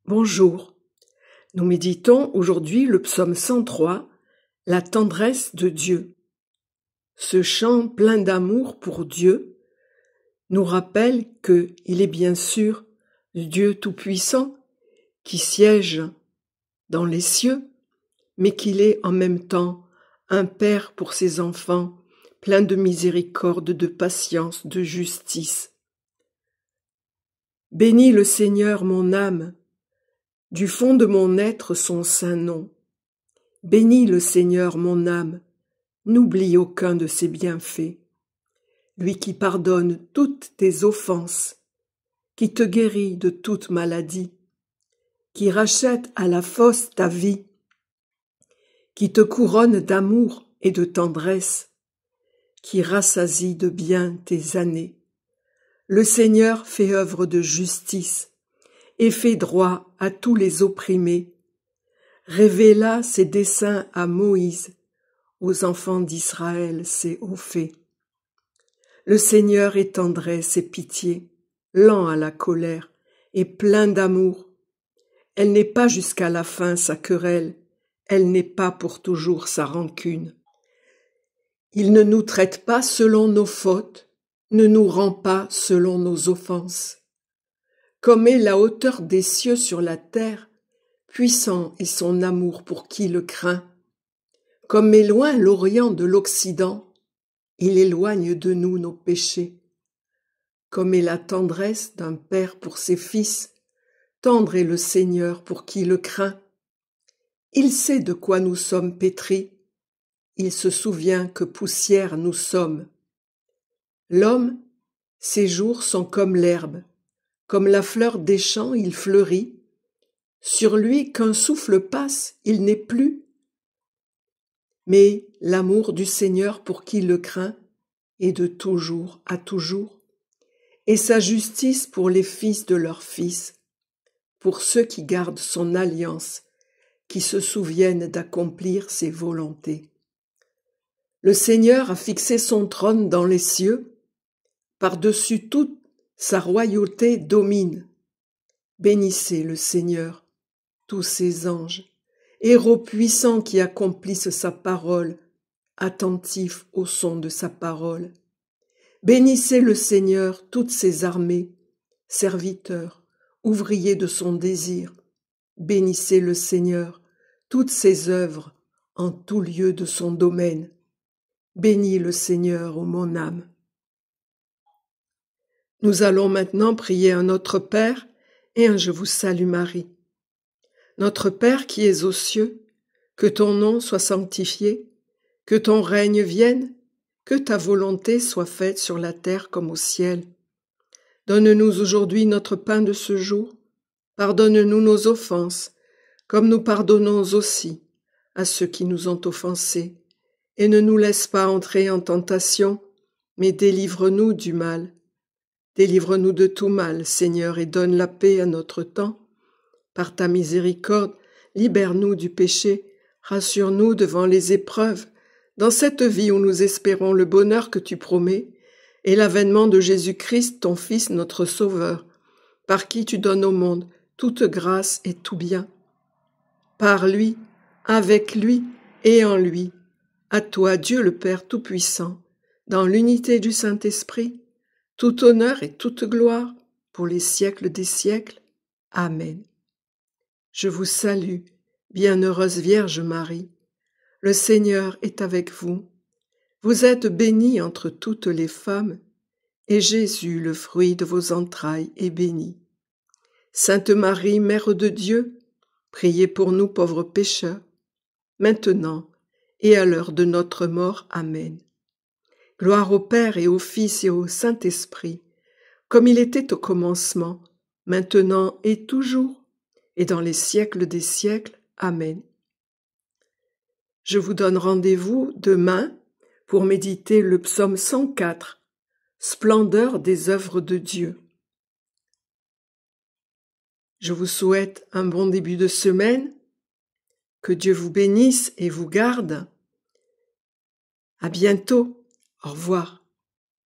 Bonjour, nous méditons aujourd'hui le psaume 103, la tendresse de Dieu. Ce chant plein d'amour pour Dieu nous rappelle qu'il est bien sûr Dieu Tout-Puissant qui siège dans les cieux, mais qu'il est en même temps un Père pour ses enfants, plein de miséricorde, de patience, de justice. Bénis le Seigneur mon âme, du fond de mon être son saint nom. Bénis le Seigneur mon âme, n'oublie aucun de ses bienfaits. Lui qui pardonne toutes tes offenses, qui te guérit de toute maladie, qui rachète à la fosse ta vie, qui te couronne d'amour et de tendresse, qui rassasie de bien tes années. Le Seigneur fait œuvre de justice et fait droit à tous les opprimés. Révéla ses desseins à Moïse, aux enfants d'Israël ses hauts faits. Le Seigneur est tendresse et pitié, lent à la colère et plein d'amour. Elle n'est pas jusqu'à la fin sa querelle, elle n'est pas pour toujours sa rancune. Il ne nous traite pas selon nos fautes, ne nous rend pas selon nos offenses. Comme est la hauteur des cieux sur la terre, puissant est son amour pour qui le craint. Comme est loin l'Orient de l'Occident, il éloigne de nous nos péchés. Comme est la tendresse d'un père pour ses fils, tendre est le Seigneur pour qui le craint. Il sait de quoi nous sommes pétris, il se souvient que poussière nous sommes. L'homme, ses jours sont comme l'herbe, comme la fleur des champs il fleurit. Sur lui qu'un souffle passe, il n'est plus. Mais l'amour du Seigneur pour qui le craint est de toujours à toujours, et sa justice pour les fils de leurs fils, pour ceux qui gardent son alliance, qui se souviennent d'accomplir ses volontés. Le Seigneur a fixé son trône dans les cieux, par-dessus toute sa royauté domine. Bénissez le Seigneur, tous ses anges, héros puissants qui accomplissent sa parole, attentifs au son de sa parole. Bénissez le Seigneur, toutes ses armées, serviteurs, ouvriers de son désir. Bénissez le Seigneur, toutes ses œuvres, en tout lieu de son domaine. Bénis le Seigneur, ô mon âme. Nous allons maintenant prier un Notre Père et un Je vous salue Marie. Notre Père qui es aux cieux, que ton nom soit sanctifié, que ton règne vienne, que ta volonté soit faite sur la terre comme au ciel. Donne-nous aujourd'hui notre pain de ce jour. Pardonne-nous nos offenses, comme nous pardonnons aussi à ceux qui nous ont offensés. Et ne nous laisse pas entrer en tentation, mais délivre-nous du mal. Délivre-nous de tout mal, Seigneur, et donne la paix à notre temps. Par ta miséricorde, libère-nous du péché, rassure-nous devant les épreuves, dans cette vie où nous espérons le bonheur que tu promets, et l'avènement de Jésus-Christ, ton Fils, notre Sauveur, par qui tu donnes au monde toute grâce et tout bien. Par lui, avec lui et en lui, à toi, Dieu le Père Tout-Puissant, dans l'unité du Saint-Esprit, tout honneur et toute gloire pour les siècles des siècles. Amen. Je vous salue, bienheureuse Vierge Marie. Le Seigneur est avec vous. Vous êtes bénie entre toutes les femmes, et Jésus, le fruit de vos entrailles, est béni. Sainte Marie, Mère de Dieu, priez pour nous pauvres pécheurs, maintenant et à l'heure de notre mort. Amen. Gloire au Père et au Fils et au Saint-Esprit, comme il était au commencement, maintenant et toujours, et dans les siècles des siècles. Amen. Je vous donne rendez-vous demain pour méditer le psaume 104, Splendeur des œuvres de Dieu. Je vous souhaite un bon début de semaine, que Dieu vous bénisse et vous garde. À bientôt. Au revoir.